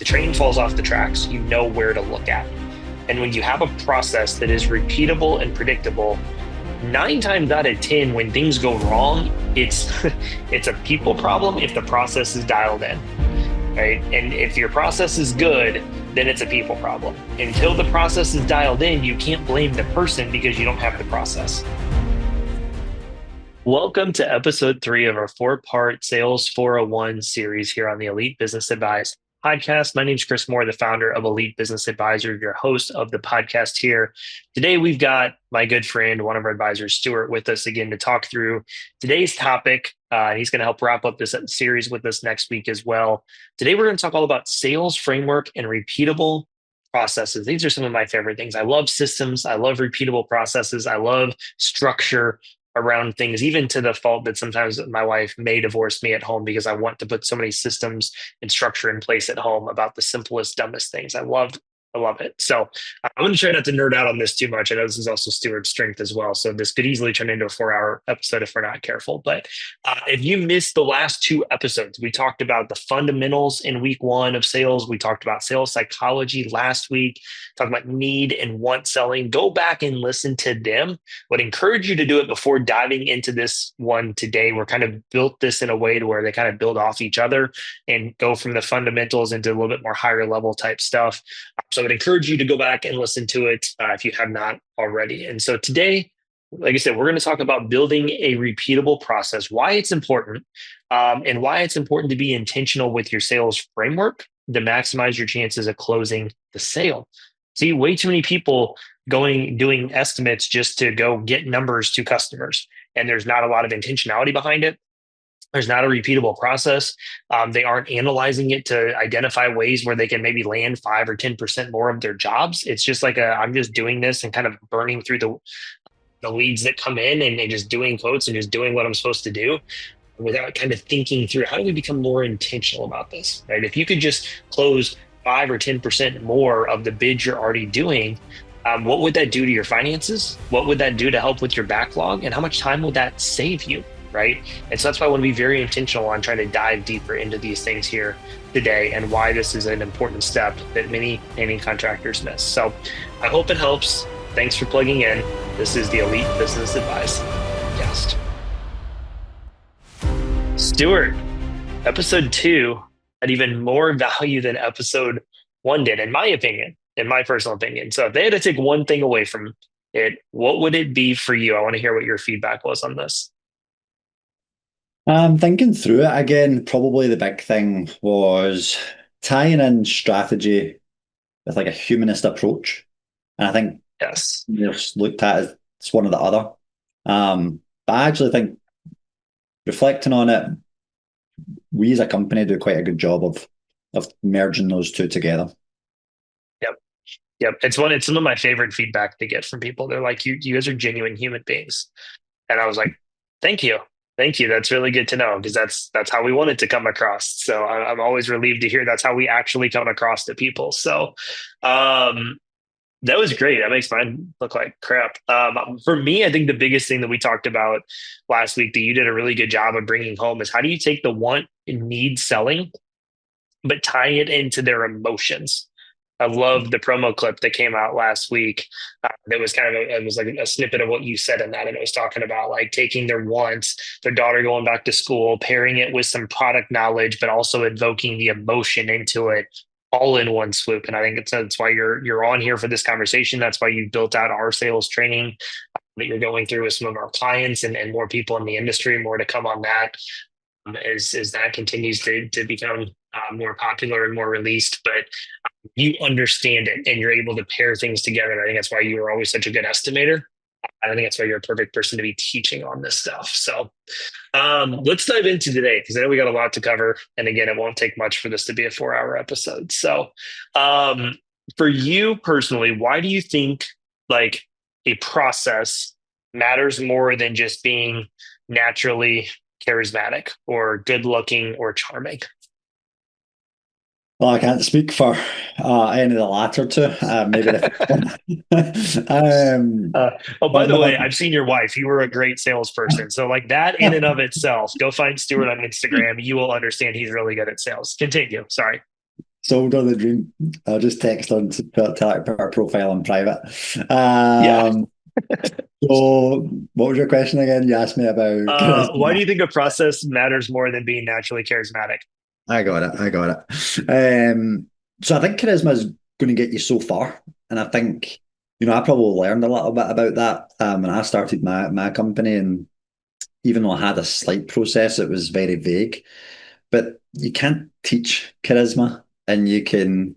the train falls off the tracks, you know where to look at. And when you have a process that is repeatable and predictable, 9 times out of 10, when things go wrong, it's it's a people problem if the process is dialed in, right? And if your process is good, then it's a people problem. Until the process is dialed in, you can't blame the person because you don't have the process. Welcome to episode 3 of our 4-part Sales 401 series here on the Elite Business Advice podcast. My name is Chris Moore, the founder of Elite Business Advisor, your host of the podcast here. Today, we've got my good friend, one of our advisors, Stuart, with us again to talk through today's topic. He's going to help wrap up this series with us next week as well. Today, we're going to talk all about sales framework and repeatable processes. These are some of my favorite things. I love systems. I love repeatable processes. I love structure around things, even to the fault that sometimes my wife may divorce me at home because I want to put so many systems and structure in place at home about the simplest, dumbest things. I love it. So I'm going to try not to nerd out on this too much. I know this is also Stuart's strength as well. So this could easily turn into a 4-hour episode if we're not careful. But if you missed the last 2 episodes, we talked about the fundamentals in week 1 of sales. We talked about sales psychology last week, talked about need and want selling. Go back and listen to them. Would encourage you to do it before diving into this one today. We're kind of built this in a way to where they kind of build off each other and go from the fundamentals into a little bit more higher level type stuff. So I would encourage you to go back and listen to it if you have not already. And so today, like I said, we're going to talk about building a repeatable process, why it's important, and why it's important to be intentional with your sales framework to maximize your chances of closing the sale. See, way too many people doing estimates just to go get numbers to customers, and there's not a lot of intentionality behind it. There's not a repeatable process. They aren't analyzing it to identify ways where they can maybe land 5 or 10% more of their jobs. It's just like I'm just doing this and kind of burning through the leads that come in and just doing quotes and just doing what I'm supposed to do without kind of thinking through how do we become more intentional about this, right? If you could just close 5 or 10% more of the bids you're already doing, what would that do to your finances? What would that do to help with your backlog? And how much time would that save you? Right. And so that's why I want to be very intentional on trying to dive deeper into these things here today and why this is an important step that many painting contractors miss. So I hope it helps. Thanks for plugging in. This is the Elite Business Advice Podcast. Stuart, episode 2 had even more value than episode 1 did, in my opinion, in my personal opinion. So if they had to take one thing away from it, what would it be for you? I want to hear what your feedback was on this. I'm thinking through it again. Probably the big thing was tying in strategy with like a humanist approach. And I think Yes. just looked at as it's one or the other. But I actually think reflecting on it, we as a company do quite a good job of merging those two together. Yep. It's some of my favorite feedback to get from people. They're like, you guys are genuine human beings. And I was like, thank you. Thank you. That's really good to know because that's how we want it to come across. So I'm always relieved to hear that's how we actually come across to people. So that was great. That makes mine look like crap. For me, I think the biggest thing that we talked about last week that you did a really good job of bringing home is how do you take the want and need selling, but tie it into their emotions. I love the promo clip that came out last week. That was it was like a snippet of what you said in that. And it was talking about like taking their wants, their daughter going back to school, pairing it with some product knowledge, but also invoking the emotion into it all in one swoop. And I think that's why you're on here for this conversation. That's why you built out our sales training that you're going through with some of our clients and more people in the industry, more to come on that as that continues to become more popular and more released. But you understand it and you're able to pair things together. And I think that's why you were always such a good estimator. I think that's why you're a perfect person to be teaching on this stuff. So let's dive into today because I know we got a lot to cover. And again, it won't take much for this to be a 4-hour episode. So for you personally, why do you think like a process matters more than just being naturally charismatic or good looking or charming? Well, I can't speak for any of the latter two. Maybe By but the no, way, I've seen your wife. You were a great salesperson. So like that in and of itself, go find Stuart on Instagram. You will understand he's really good at sales. Continue. Sorry. sold her the dream. I'll just text her to put her profile on private. Yeah. So what was your question again? You asked me about Why do charisma. you think a process matters more than being naturally charismatic? I got it. I got it. So I think charisma is going to get you so far, and I think I probably learned a little bit about that when I started my company, and even though I had a slight process, it was very vague. But you can't teach charisma, and you can't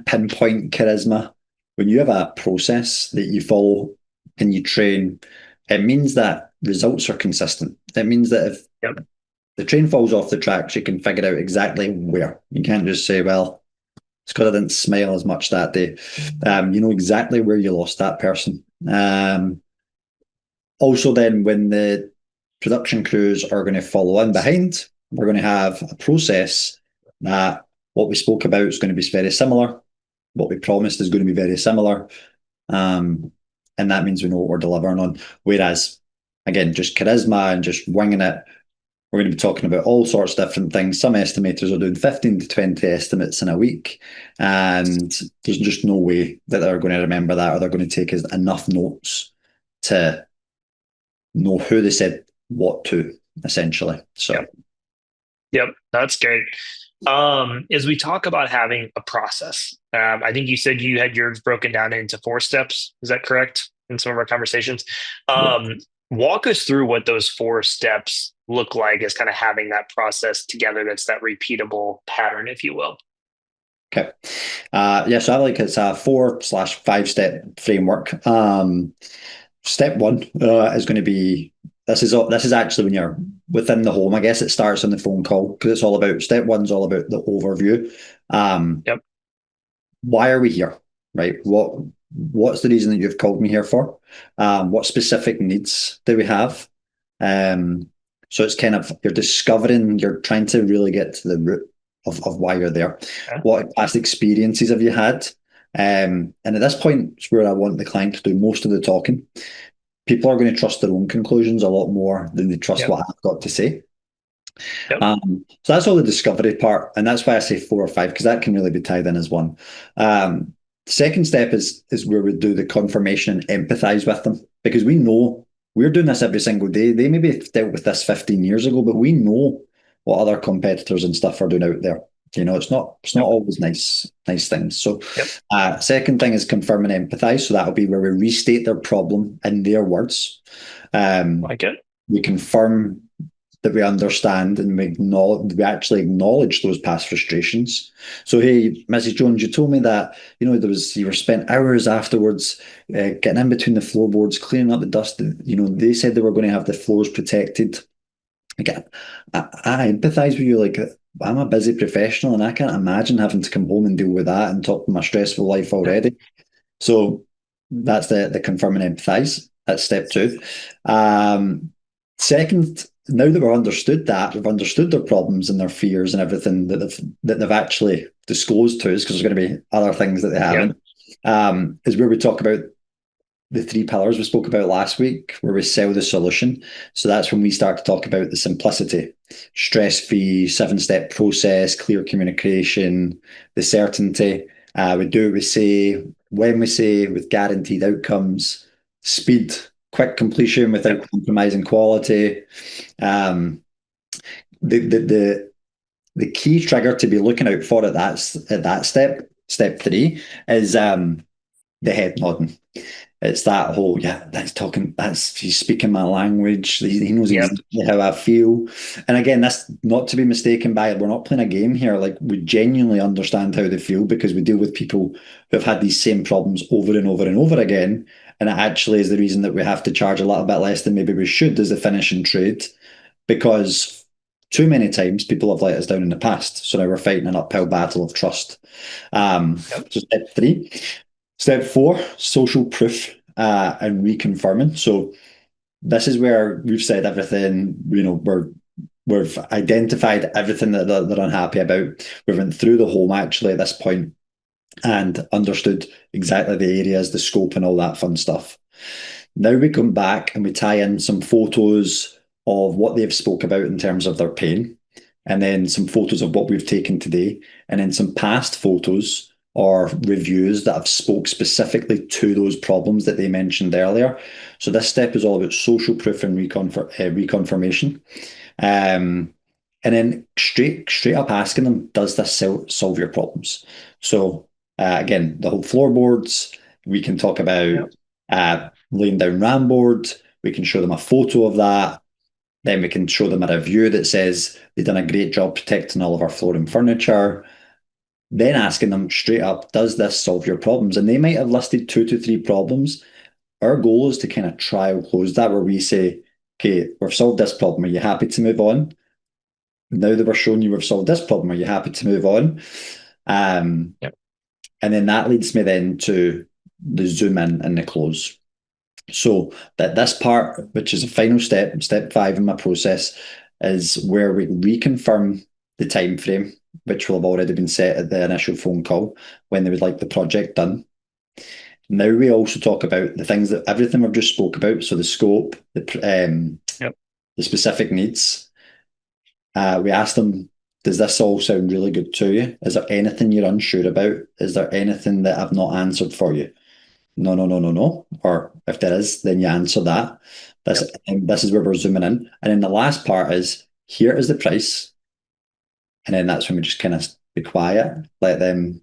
pinpoint charisma. When you have a process that you follow and you train, it means that results are consistent. It means that if Yep. the train falls off the tracks, you can figure out exactly where. You can't just say, well, it's because I didn't smile as much that day. You know exactly where you lost that person. Also, then when the production crews are going to follow in behind, we're going to have a process that what we spoke about is going to be very similar. What we promised is going to be very similar. Um, and that means we know what we're delivering on. Whereas, again, just charisma and just winging it, we're going to be talking about all sorts of different things. Some estimators are doing 15 to 20 estimates in a week, and there's just no way that they're going to remember that or they're going to take enough notes to know who they said what to, essentially. So, Yep. Yep. That's great. As we talk about having a process, I think you said you had yours broken down into 4 steps. Is that correct? In some of our conversations, yeah. walk us through what those 4 steps look like as kind of having that process together. That's that repeatable pattern, if you will. Okay. Yeah, so I like it's a 4/5 step framework. Step one is going to be this is actually when you're within the home. I guess it starts on the phone call because it's all about step one's all about the overview. Um, Yep. why are we here? Right? What's the reason that you've called me here for? What specific needs do we have? So it's kind of you're trying to really get to the root of why you're there. Okay. What past experiences have you had? And at this point, it's where I want the client to do most of the talking. People are going to trust their own conclusions a lot more than they trust Yep. what I've got to say. Yep. So that's all the discovery part, and that's why I say 4 or 5 because that can really be tied in as one. The second step is where we do the confirmation and empathize with them because we know we're doing this every single day. They maybe dealt with this 15 years ago, but we know what other competitors and stuff are doing out there. It's not Yep. always nice things. So, Yep. second thing is confirm and empathize. So that'll be where we restate their problem in their words. Um, Like it. we confirm that we understand and we actually acknowledge those past frustrations. So, hey, Mrs. Jones, you told me that you were spent hours afterwards getting in between the floorboards, cleaning up the dust. They said they were going to have the floors protected. Again, I empathize with you. Like I'm a busy professional, and I can't imagine having to come home and deal with that and top of my stressful life Yep. already. So that's the confirm and empathize. That's step two. Second, now that we've understood their problems and their fears and everything that they've actually disclosed to us, because there's going to be other things that they Yep. haven't. Is where we talk about the 3 pillars we spoke about last week, where we sell the solution. So that's when we start to talk about the simplicity, stress-free, 7-step process, clear communication, the certainty. We do what we say, when we say, with guaranteed outcomes, speed, quick completion Yep. without compromising quality. Um, the, the the the key trigger to be looking out for at that step 3, is the head nodding. It's that whole, yeah, he's speaking my language. He knows Yep. exactly how I feel. And again, that's not to be mistaken by, we're not playing a game here. Like, we genuinely understand how they feel because we deal with people who have had these same problems over and over and over again. And it actually is the reason that we have to charge a little bit less than maybe we should as the finishing trade, because too many times people have let us down in the past. So now we're fighting an uphill battle of trust. Yep. So step 3. Step 4, social proof and reconfirming. So this is where we've said everything, we've identified everything that they're unhappy about. We went through the home actually at this point and understood exactly the areas, the scope, and all that fun stuff. Now we come back and we tie in some photos of what they've spoke about in terms of their pain. and then some photos of what we've taken today, and then some past photos or reviews that have spoke specifically to those problems that they mentioned earlier. So this step is all about social proof and reconfirmation. And then straight up asking them, does this solve your problems? So again, the whole floorboards, we can talk about laying down RAM board. We can show them a photo of that. Then we can show them a review that says they've done a great job protecting all of our floor and furniture. Then asking them straight up, does this solve your problems? And they might have listed 2 to 3 problems. Our goal is to kind of trial close that, where we say, okay, we've solved this problem. Are you happy to move on? Now that we're showing you we've solved this problem, are you happy to move on? Yep. And then that leads me then to the zoom in and the close. So that this part, which is a final step, step 5 in my process, is where we reconfirm the time frame, which will have already been set at the initial phone call when they would like the project done. Now we also talk about the things that everything we've just spoke about. So the scope, the specific needs. We ask them, does this all sound really good to you? Is there anything you're unsure about? Is there anything that I've not answered for you? No, no, no, no, no. Or if there is, then you answer that. This is where we're zooming in. And then the last part is, here is the price. And then that's when we just kind of be quiet, let them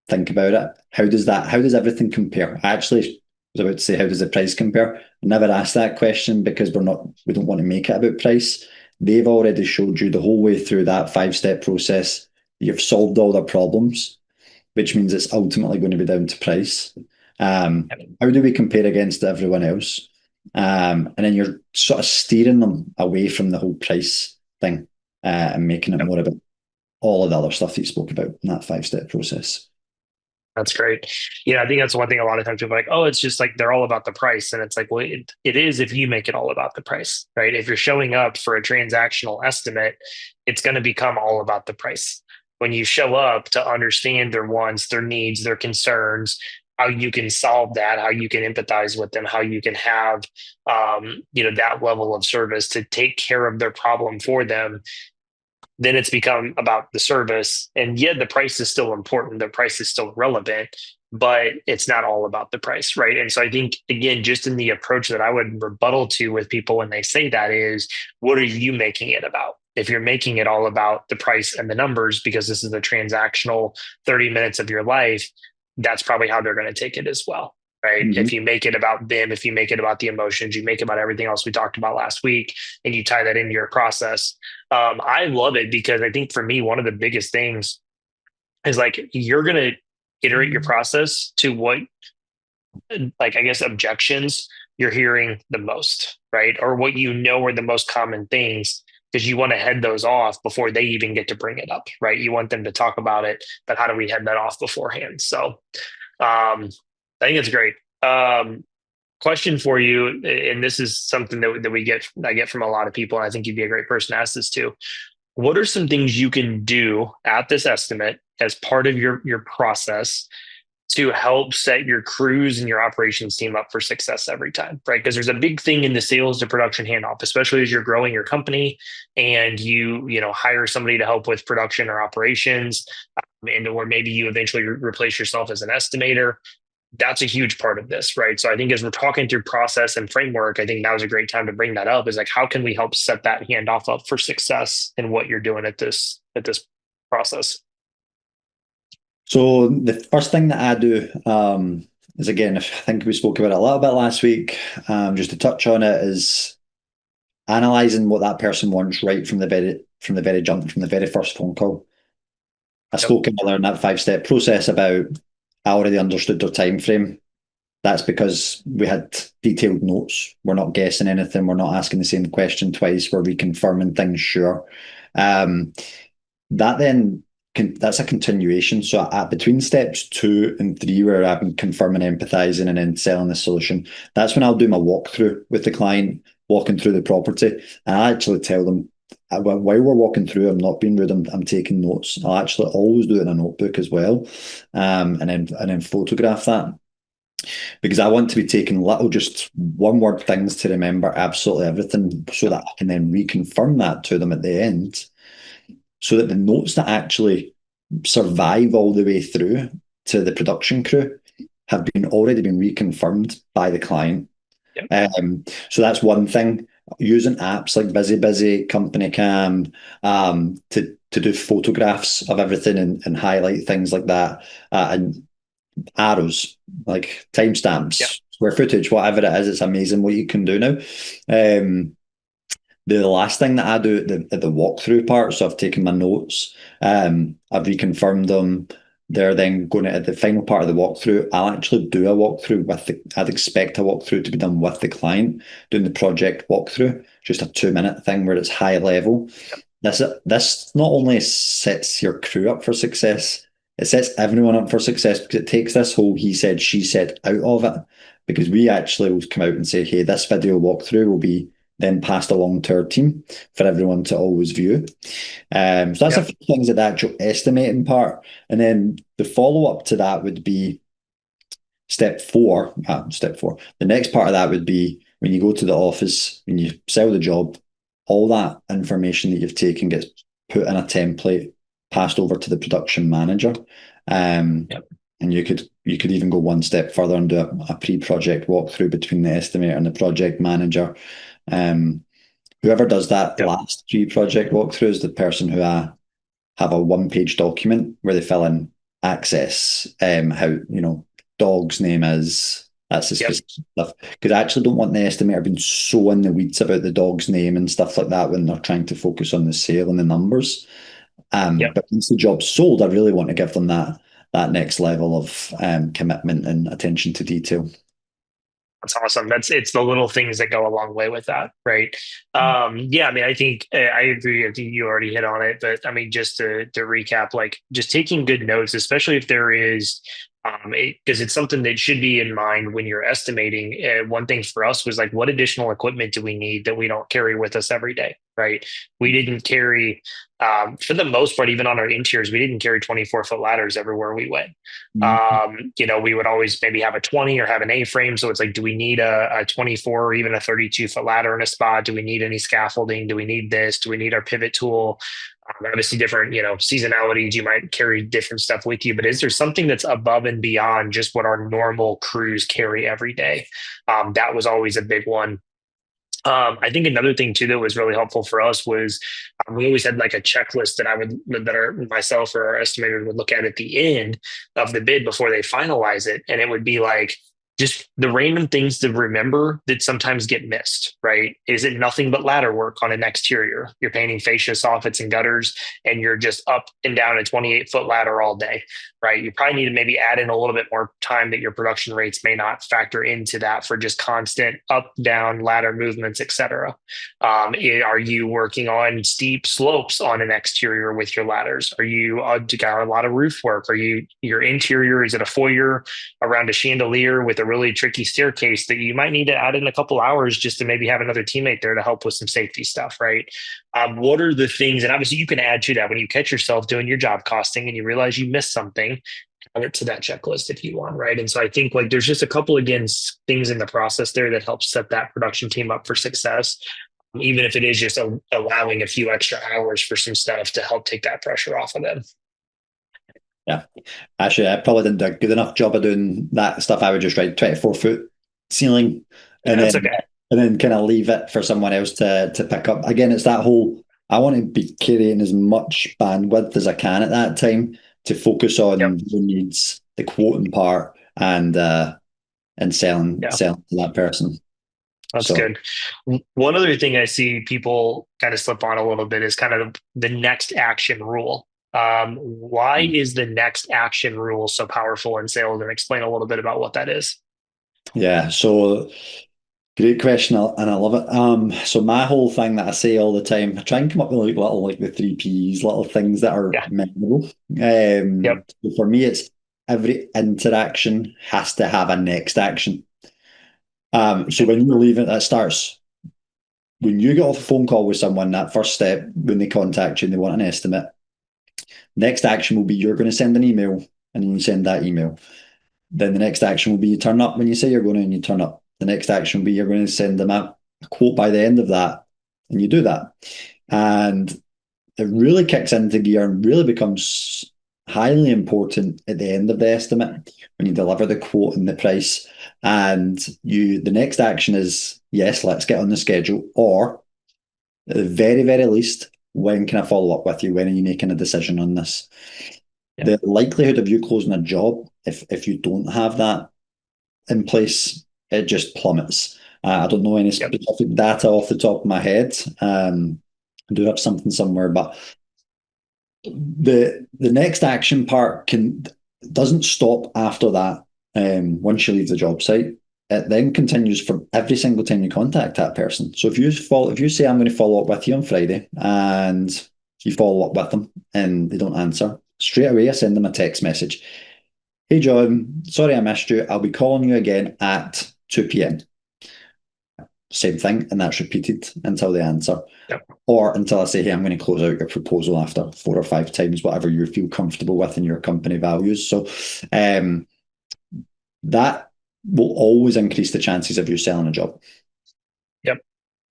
think about it. How does everything compare? I actually was about to say, how does the price compare? I never asked that question because we don't want to make it about price. They've already showed you the whole way through that 5-step process. You've solved all their problems, which means it's ultimately going to be down to price. How do we compare against everyone else? And then you're sort of steering them away from the whole price thing and making it more about all of the other stuff that you spoke about in that 5-step process. That's great. Yeah, I think that's one thing a lot of times people are like, oh, it's just like they're all about the price. And it's like, well, it is if you make it all about the price, right? If you're showing up for a transactional estimate, it's going to become all about the price. When you show up to understand their wants, their needs, their concerns, how you can solve that, how you can empathize with them, how you can have that level of service to take care of their problem for them, then it's become about the service. And yet the price is still important. The price is still relevant, but it's not all about the price, right? And so I think, again, just in the approach that I would rebuttal to with people when they say that is, what are you making it about? If you're making it all about the price and the numbers, because this is a transactional 30 minutes of your life, that's probably how they're going to take it as well. Right. Mm-hmm. If you make it about them, if you make it about the emotions, you make it about everything else we talked about last week, and you tie that into your process. I love it because I think for me, one of the biggest things is like, you're going to iterate your process to what, like, I guess, objections you're hearing the most, right? Or what are the most common things, because you want to head those off before they even get to bring it up, right? You want them to talk about it, but how do we head that off beforehand? So, I think it's great. Question for you, and this is something that I get from a lot of people, and I think you'd be a great person to ask this to. What are some things you can do at this estimate as part of your process to help set your crews and your operations team up for success every time, right? Because there's a big thing in the sales to production handoff, especially as you're growing your company and you hire somebody to help with production or operations, or maybe you eventually replace yourself as an estimator. That's a huge part of this, right? So I think as we're talking through process and framework, I think that was a great time to bring that up, is like, how can we help set that handoff up for success in what you're doing at this process? So the first thing that I do is, again, I think we spoke about it a little bit last week, just to touch on it, is analysing what that person wants right from the very jump, from the very first phone call. I spoke earlier in that 5-step process about, I already understood their time frame. That's because we had detailed notes. We're not guessing anything. We're not asking the same question twice. We're reconfirming things, sure. That's a continuation. So between steps 2 and 3, where I've been confirming, empathizing, and then selling the solution, that's when I'll do my walkthrough with the client, walking through the property. And I actually tell them, while we're walking through, I'm not being rude, I'm taking notes. I'll actually always do it in a notebook as well, and then photograph that, because I want to be taking little, just one-word things to remember absolutely everything, so that I can then reconfirm that to them at the end. so that the notes that actually survive all the way through to the production crew have been already been reconfirmed by the client. Yep. So that's one thing. Using apps like Busy, Company Cam, to do photographs of everything and highlight things like that, and arrows like Yep. timestamps, square footage, whatever it is. It's amazing what you can do now. Um, the last thing that I do at the walkthrough part, so I've taken my notes, I've reconfirmed them. They're then going at the final part of the walkthrough. I'll actually do a walkthrough I'd expect a walkthrough to be done with the client, doing the project walkthrough, just a 2 minute thing where it's high level. This not only sets your crew up for success, it sets everyone up for success because it takes this whole he said, she said out of it. Because we actually will come out and say, hey, this video walkthrough will be then passed along to our team for everyone to always view. So that's a Yep. few things at the actual estimating part. And then the follow up to that would be step four. Step four. The next part of that would be when you go to the office, when you sell the job, all that information that you've taken gets put in a template, passed over to the production manager. Yep. And you could even go one step further and do a pre-project walkthrough between the estimator and the project manager. Um, Whoever does that Yep. last pre-project walkthrough is the person who I have a one-page document where they fill in access, how dog's name is. That's the Yep. specific stuff. Because I actually don't want the estimator being so in the weeds about the dog's name and stuff like that when they're trying to focus on the sale and the numbers. Yep. But once the job's sold, I really want to give them that next level of commitment and attention to detail. That's awesome. It's the little things that go a long way with that, right? Yeah, I mean, I think I agree. I think you already hit on it, but I mean, just to recap, like just taking good notes, especially if there is, because it's something that should be in mind when you're estimating. One thing for us was like, what additional equipment do we need that we don't carry with us every day, right? We didn't carry, for the most part, even on our interiors, we didn't carry 24-foot ladders everywhere we went. We would always maybe have a 20 or have an A-frame. So it's like, do we need a 24 or even a 32-foot ladder in a spot? Do we need any scaffolding? Do we need this? Do we need our pivot tool? Obviously, different, seasonalities, you might carry different stuff with you, but is there something that's above and beyond just what our normal crews carry every day? That was always a big one. I think another thing too that was really helpful for us was we always had like a checklist myself or our estimator would look at the end of the bid before they finalize it, and it would be like just the random things to remember that sometimes get missed, right? Is it nothing but ladder work on an exterior? You're painting fascia, soffits, and gutters, and you're just up and down a 28-foot ladder all day, right? You probably need to maybe add in a little bit more time that your production rates may not factor into that for just constant up, down, ladder movements, etc. Are you working on steep slopes on an exterior with your ladders? Are you got a lot of roof work? Your interior, is it a foyer around a chandelier with a really tricky staircase that you might need to add in a couple hours just to maybe have another teammate there to help with some safety stuff, right? What are the things, and obviously you can add to that when you catch yourself doing your job costing and you realize you missed something, add it to that checklist if you want, right? And so I think like there's just a couple again things in the process there that help set that production team up for success, even if it is just allowing a few extra hours for some stuff to help take that pressure off of them. Yeah. Actually, I probably didn't do a good enough job of doing that stuff. I would just write 24-foot ceiling Yeah, and that's then okay. kind of leave it for someone else to pick up. Again, it's that whole I want to be carrying as much bandwidth as I can at that time to focus Yep. on the needs, the quoting part, and Yeah. selling to that person. That's So good. One other thing I see people kind of slip on a little bit is kind of the next action rule. Why is the next action rule so powerful in sales? And explain a little bit about what that is. yeah, so great question, and I love it. So my whole thing that I say all the time, I try and come up with like little like the three P's, little things that are Yeah. memorable. Yep. So for me, it's every interaction has to have a next action. So when you're leaving, that starts when you get off a phone call with someone. That first step, when they contact you and they want an estimate, next action will be you're going to send an email, and then you send that email. Then the next action will be you turn up when you say you're going to, and you turn up. The next action will be you're going to send them a quote by the end of that, and you do that. And it really kicks into gear and really becomes highly important at the end of the estimate when you deliver the quote and the price. And the next action is, yes, let's get on the schedule, or at the very, very least, when can I follow up with you? When are you making a decision on this? Yeah. The likelihood of you closing a job, if you don't have that in place, it just plummets. I don't know any Yep. specific data off the top of my head. I do have something somewhere, but the next action part doesn't stop after that. Once you leave the job site, it then continues for every single time you contact that person. So if you say I'm going to follow up with you on Friday, and you follow up with them and they don't answer, straight away I send them a text message. Hey John, sorry I missed you. I'll be calling you again at 2 p.m. Same thing, and that's repeated until they answer. Yep. Or until I say, hey, I'm going to close out your proposal after 4 or 5 times, whatever you feel comfortable with in your company values. So that will always increase the chances of you selling a job. Yep.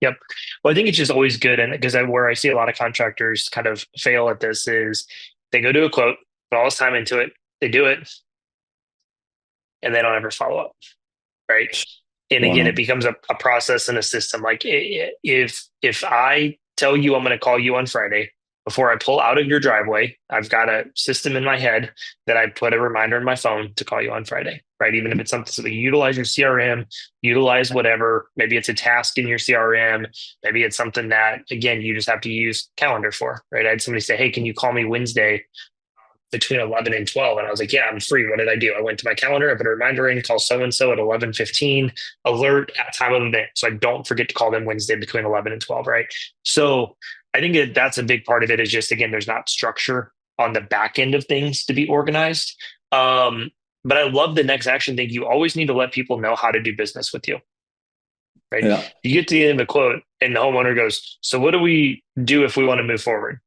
Yep. Well, I think it's just always good. And because where I see a lot of contractors kind of fail at this is they go do a quote, put all this time into it, they do it, and they don't ever follow up. Right. And again, it becomes a process and a system. Like if I tell you I'm going to call you on Friday before I pull out of your driveway, I've got a system in my head that I put a reminder in my phone to call you on Friday, right? Even if it's something, so you utilize your CRM, utilize whatever, maybe it's a task in your CRM, maybe it's something that, again, you just have to use calendar for, right? I had somebody say, hey, can you call me Wednesday between 11 and 12? And I was like, yeah, I'm free. What did I do? I went to my calendar, I put a reminder in, call so-and-so at 11:15, alert at time of event. So I don't forget to call them Wednesday between 11 and 12, right? So I think that's a big part of it is just, again, there's not structure on the back end of things to be organized. But I love the next action thing. You always need to let people know how to do business with you, right? Yeah. You get to the end of the quote and the homeowner goes, so what do we do if we want to move forward?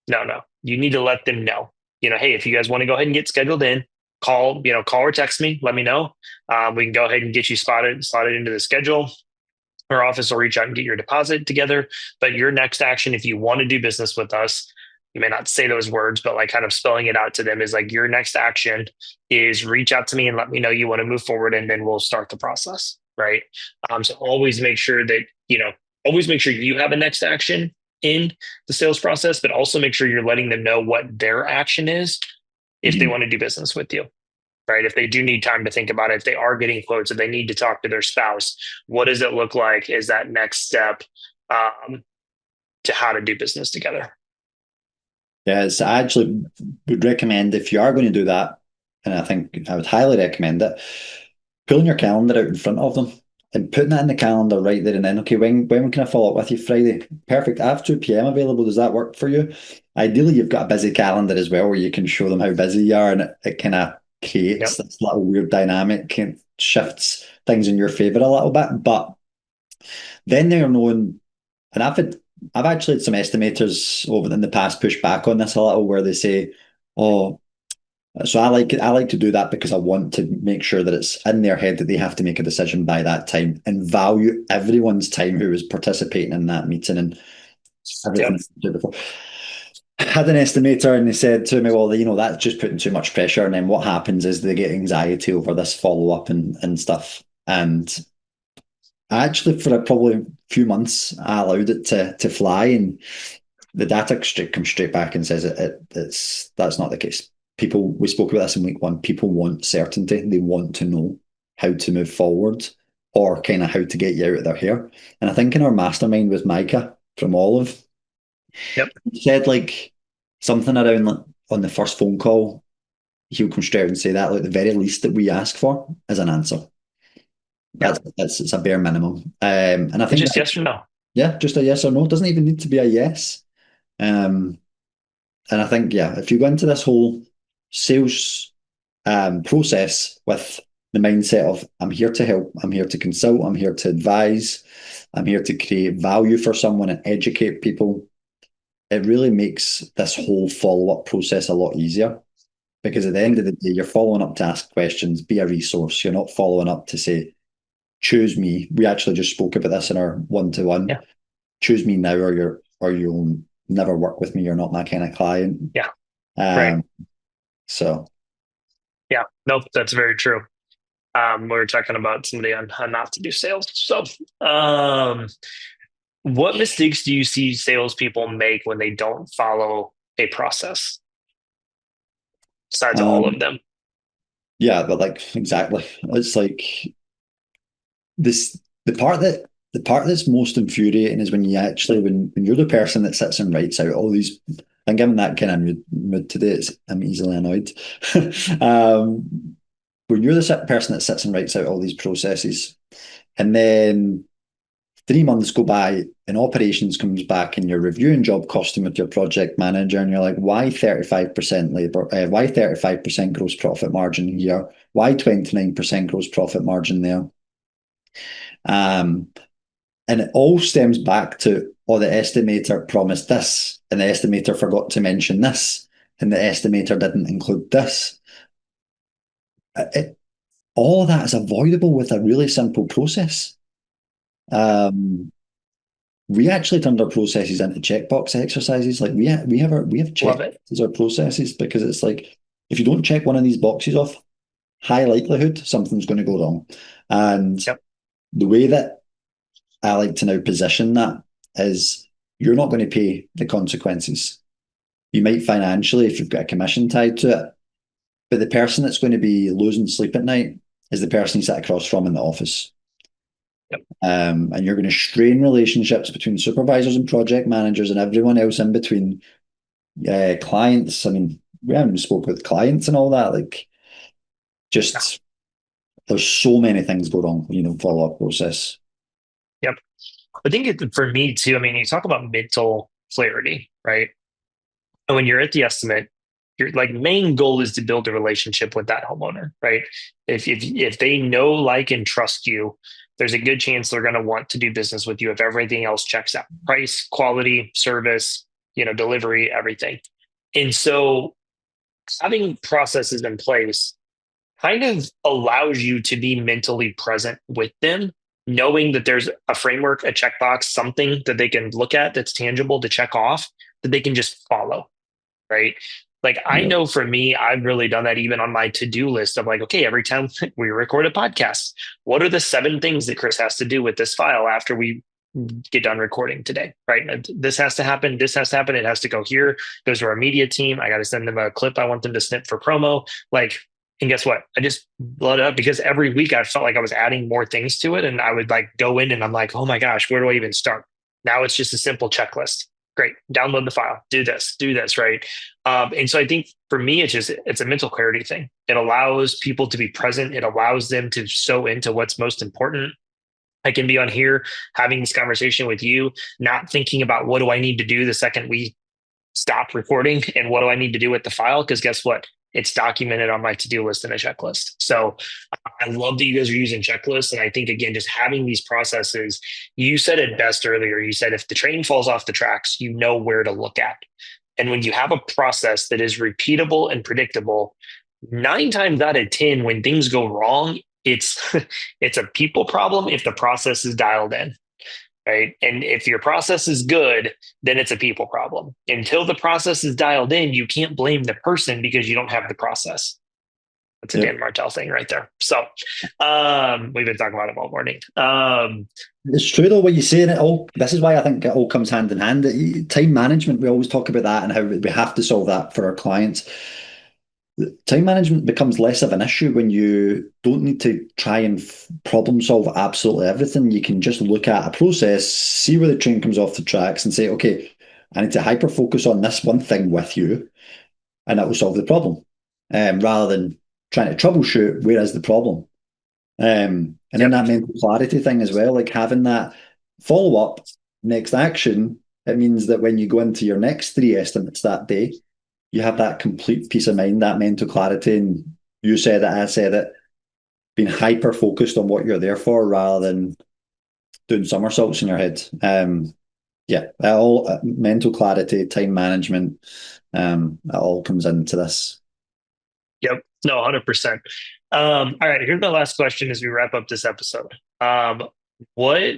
No, you need to let them know, hey, if you guys want to go ahead and get scheduled in, call or text me, let me know. We can go ahead and get you slotted into the schedule. Our office will reach out and get your deposit together. But your next action, if you want to do business with us, you may not say those words, but like kind of spelling it out to them is like, your next action is reach out to me and let me know you want to move forward, and then we'll start the process. Right. So always make sure that, always make sure you have a next action in the sales process, but also make sure you're letting them know what their action is if they want to do business with you, right? If they do need time to think about it, if they are getting quotes, if they need to talk to their spouse, what does it look like is that next step to how to do business together? Yes, I actually would recommend, if you are going to do that, and I think I would highly recommend it, pulling your calendar out in front of them and putting that in the calendar right there and then. Okay, when can I follow up with you? Friday. Perfect. I have 2 p.m. available. Does that work for you? Ideally, you've got a busy calendar as well where you can show them how busy you are, and it kind of creates this little weird dynamic, kind of shifts things in your favor a little bit. But then they're knowing, and I've actually had some estimators over in the past push back on this a little, where they say, oh, so I like to do that because I want to make sure that it's in their head that they have to make a decision by that time and value everyone's time who is participating in that meeting and everything. Before. I had an estimator and they said to me, well, that's just putting too much pressure. And then what happens is they get anxiety over this follow up and stuff. And actually, for probably a few months, I allowed it to fly, and the data comes straight back and says that's not the case. We spoke about this in week 1. People want certainty. They want to know how to move forward, or kind of how to get you out of their hair. And I think in our mastermind with Micah from Olive, he said like something around like, on the first phone call, he'll come straight out and say that like the very least that we ask for is an answer. It's a bare minimum. And I think just yes or no. Yeah, just a yes or no. It doesn't even need to be a yes. And I think, if you go into this whole sales process with the mindset of I'm here to help, I'm here to consult, I'm here to advise, I'm here to create value for someone and educate people, it really makes this whole follow-up process a lot easier. Because at the end of the day, you're following up to ask questions, be a resource. You're not following up to say, choose me. We actually just spoke about this in our one-to-one. Yeah. Choose me now, or you never work with me. You're not my kind of client. Yeah. Right. Um, so Yeah. Nope. That's very true. We were talking about somebody on not to do sales. So, um, what mistakes do you see salespeople make when they don't follow a process? Besides all of um, them. yeah, but like exactly, it's like this. The part that's most infuriating is when you actually when you're the person that sits and writes out all these. I'm given that kind of mood today. I'm easily annoyed. um, when you're the person that sits and writes out all these processes, and then 3 months go by and operations comes back and you're reviewing job costing with your project manager and you're like, why 35% labor? Why 35% gross profit margin here? Why 29% gross profit margin there? Um, and it all stems back to, oh, the estimator promised this and the estimator forgot to mention this and the estimator didn't include this. It, all of that is avoidable with a really simple process. Um, we actually turned our processes into checkbox exercises. Like we have Love checked it. as our processes because it's like if you don't check one of these boxes off, high likelihood something's going to go wrong. And Yep. the way that I like to now position that is you're not going to pay the consequences. You might financially if you've got a commission tied to it, but the person that's going to be losing sleep at night is the person you sit across from in the office. Yep. And you're going to strain relationships between supervisors and project managers and everyone else in between. Clients. I mean, we haven't spoke with clients and all that. Like, Yeah. just there's so many things go wrong. Follow up process. Yep. I think for me too, I mean, you talk about mental clarity, right? And when you're at the estimate, your like main goal is to build a relationship with that homeowner, right? If they know, like, and trust you, there's a good chance they're going to want to do business with you if everything else checks out: price, quality, service, delivery, everything. And so having processes in place kind of allows you to be mentally present with them, knowing that there's a framework, a checkbox, something that they can look at that's tangible to check off that they can just follow, right? Like I Yeah. know for me, I've really done that even on my to-do list of like, okay, every time we record a podcast, what are the 7 things that Chris has to do with this file after we get done recording today, right? And this has to happen. This has to happen. It has to go here. Goes to our media team. I got to send them a clip I want them to snip for promo. Like, and guess what? I just blood it up because every week I felt like I was adding more things to it, and I would like go in and I'm like, oh my gosh, where do I even start? Now it's just a simple checklist. Great, download the file, do this, right? And so I think for me, it's a mental clarity thing. It allows people to be present. It allows them to sew into what's most important. I can be on here having this conversation with you, not thinking about what do I need to do the second we stop recording and what do I need to do with the file? Because guess what? It's documented on my to-do list and a checklist. So I love that you guys are using checklists. And I think, again, just having these processes, you said it best earlier. You said if the train falls off the tracks, you know where to look at. And when you have a process that is repeatable and predictable, 9 times out of 10, when things go wrong, it's it's a people problem if the process is dialed in, right? And if your process is good, then it's a people problem. Until the process is dialed in, you can't blame the person because you don't have the process. That's a Yep. Dan Martell thing right there. So we've been talking about it all morning. It's true though what you say, and it all. This is why I think it all comes hand in hand. Time management. We always talk about that and how we have to solve that for our clients. Time management becomes less of an issue when you don't need to try and problem solve absolutely everything. You can just look at a process, see where the train comes off the tracks, and say, okay, I need to hyper focus on this one thing with you, and that will solve the problem. Rather than trying to troubleshoot where is the problem. And then Yep. that mental clarity thing as well, like having that follow up, next action, it means that when you go into your next 3 estimates that day, you have that complete peace of mind, that mental clarity. And you said it, I said it, being hyper focused on what you're there for rather than doing somersaults in your head. Yeah, all mental clarity, time management, it all comes into this. Yep. No, 100%. All right. Here's my last question as we wrap up this episode. What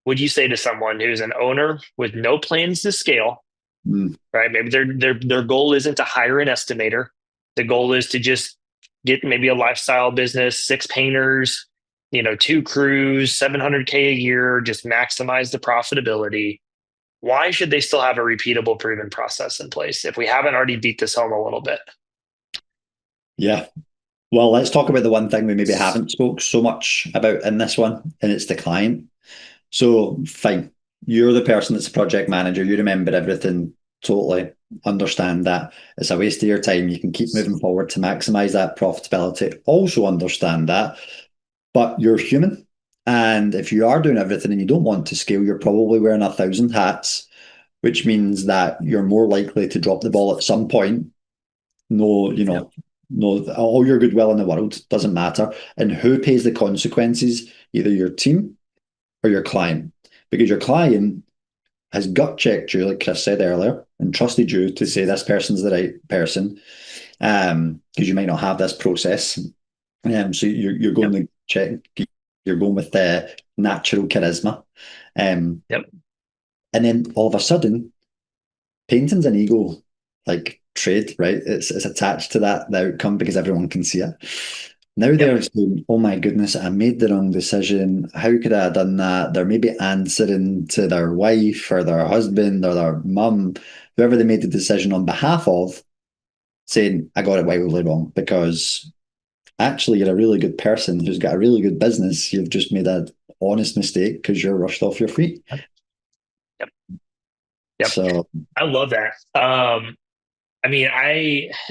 would you say to someone who's an owner with no plans to scale? right? Maybe their goal isn't to hire an estimator. The goal is to just get maybe a lifestyle business, 6 painters, 2 crews, 700K a year, just maximize the profitability. Why should they still have a repeatable, proven process in place if we haven't already beat this home a little bit? Yeah. Well, let's talk about the one thing we maybe haven't spoke so much about in this one, and it's the client. So fine, you're the person that's a project manager. You remember everything totally. Understand that it's a waste of your time. You can keep moving forward to maximize that profitability. Also understand that, but you're human. And if you are doing everything and you don't want to scale, you're probably wearing 1,000 hats, which means that you're more likely to drop the ball at some point. No, Yep. no, all your goodwill in the world doesn't matter. And who pays the consequences? Either your team or your client. Because your client has gut checked you, like Chris said earlier, and trusted you to say this person's the right person, because you might not have this process. So you're going Yep. to check, you're going with the natural charisma. Um, Yep. and then all of a sudden, painting's an ego like trade, right? It's attached to that the outcome because everyone can see it. Now Yep. they're saying, "Oh my goodness, I made the wrong decision. How could I have done that?" They're maybe answering to their wife or their husband or their mum, whoever they made the decision on behalf of, saying, "I got it wildly wrong," because actually you're a really good person who's got a really good business. You've just made an honest mistake because you're rushed off your feet. Yep. Yep. So I love that. I mean,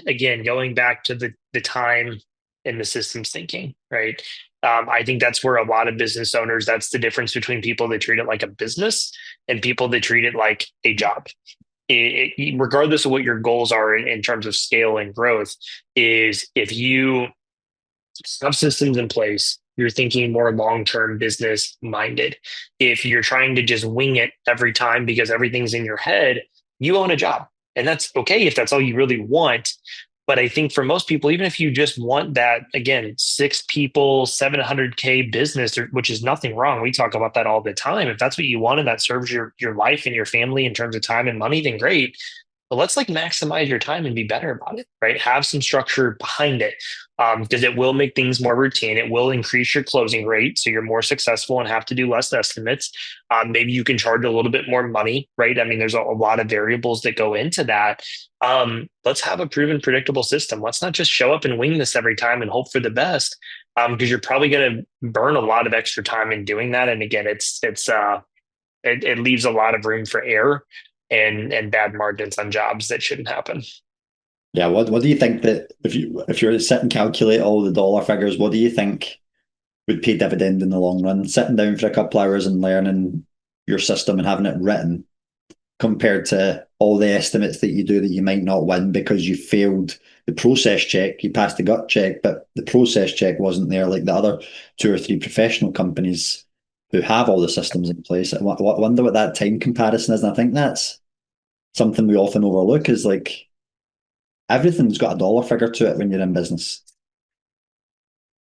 again, going back to the time and the systems thinking, right? I think that's where a lot of business owners, that's the difference between people that treat it like a business and people that treat it like a job. Regardless of what your goals are in terms of scale and growth, is if you have systems in place, you're thinking more long-term business minded. If you're trying to just wing it every time because everything's in your head, you own a job. And that's okay if that's all you really want. But I think for most people, even if you just want that, again, 6 people, 700K business, which is nothing wrong. We talk about that all the time. If that's what you want and that serves your life and your family in terms of time and money, then great. But let's like maximize your time and be better about it, right? Have some structure behind it, because it will make things more routine. It will increase your closing rate, so you're more successful and have to do less estimates. Maybe you can charge a little bit more money, right? I mean, there's a lot of variables that go into that. Let's have a proven, predictable system. Let's not just show up and wing this every time and hope for the best, because you're probably going to burn a lot of extra time in doing that. And again, it leaves a lot of room for error and bad margins on jobs that shouldn't happen. yeah, what do you think that if you're to sit and calculate all the dollar figures, what do you think would pay dividend in the long run? Sitting down for a couple hours and learning your system and having it written compared to all the estimates that you do that you might not win because you failed the process check. You passed the gut check, but the process check wasn't there like the other 2 or 3 professional companies who have all the systems in place. I wonder what that time comparison is. And I think that's something we often overlook is like everything's got a dollar figure to it when you're in business.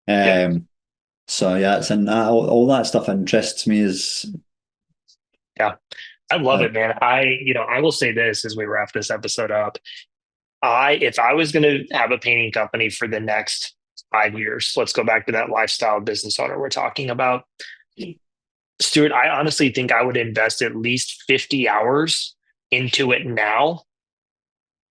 Yep. So yeah, it's and all that stuff interests me. Is Yeah. I love uh, it, man. I will say this as we wrap this episode up. If I was going to have a painting company for the next 5 years, let's go back to that lifestyle business owner we're talking about. Stuart, I honestly think I would invest at least 50 hours into it now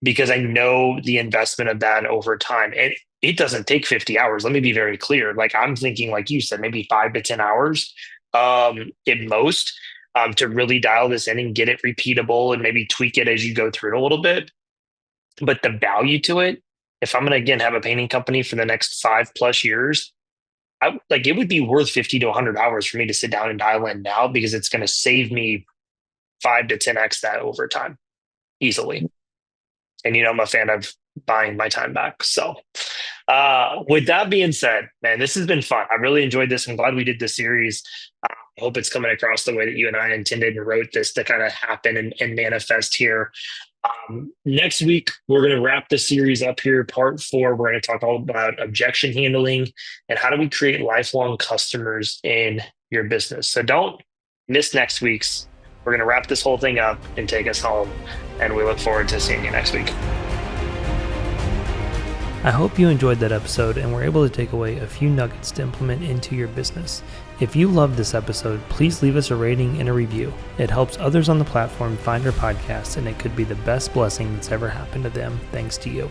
because I know the investment of that over time. And it doesn't take 50 hours. Let me be very clear. Like I'm thinking, like you said, maybe 5 to 10 hours at most, to really dial this in and get it repeatable and maybe tweak it as you go through it a little bit. But the value to it, if I'm going to again have a painting company for the next 5+ years, it would be worth 50 to 100 hours for me to sit down and dial in now because it's going to save me 5 to 10x that over time easily. And I'm a fan of buying my time back. So with that being said, man, this has been fun. I really enjoyed this. I'm glad we did this series. I hope it's coming across the way that you and I intended and wrote this to kind of happen and manifest here. Next week, we're going to wrap the series up here. Part 4, we're going to talk all about objection handling and how do we create lifelong customers in your business. So don't miss next week's We're going to wrap this whole thing up and take us home. And we look forward to seeing you next week. I hope you enjoyed that episode and were able to take away a few nuggets to implement into your business. If you loved this episode, please leave us a rating and a review. It helps others on the platform find our podcast, and it could be the best blessing that's ever happened to them thanks to you.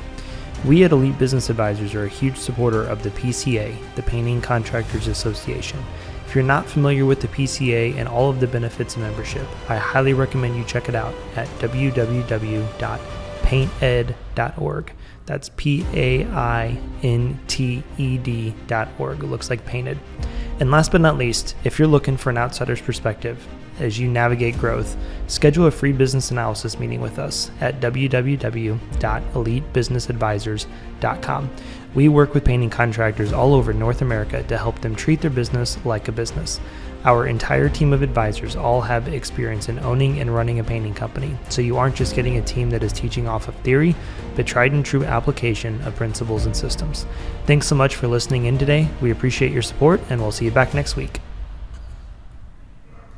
We at Elite Business Advisors are a huge supporter of the PCA, the Painting Contractors Association. If you're not familiar with the PCA and all of the benefits of membership, I highly recommend you check it out at www.painted.org. That's PAINTED.org. It looks like painted. And last but not least, if you're looking for an outsider's perspective as you navigate growth, schedule a free business analysis meeting with us at www.elitebusinessadvisors.com. We work with painting contractors all over North America to help them treat their business like a business. Our entire team of advisors all have experience in owning and running a painting company, so you aren't just getting a team that is teaching off of theory, but tried and true application of principles and systems. Thanks so much for listening in today. We appreciate your support, and we'll see you back next week.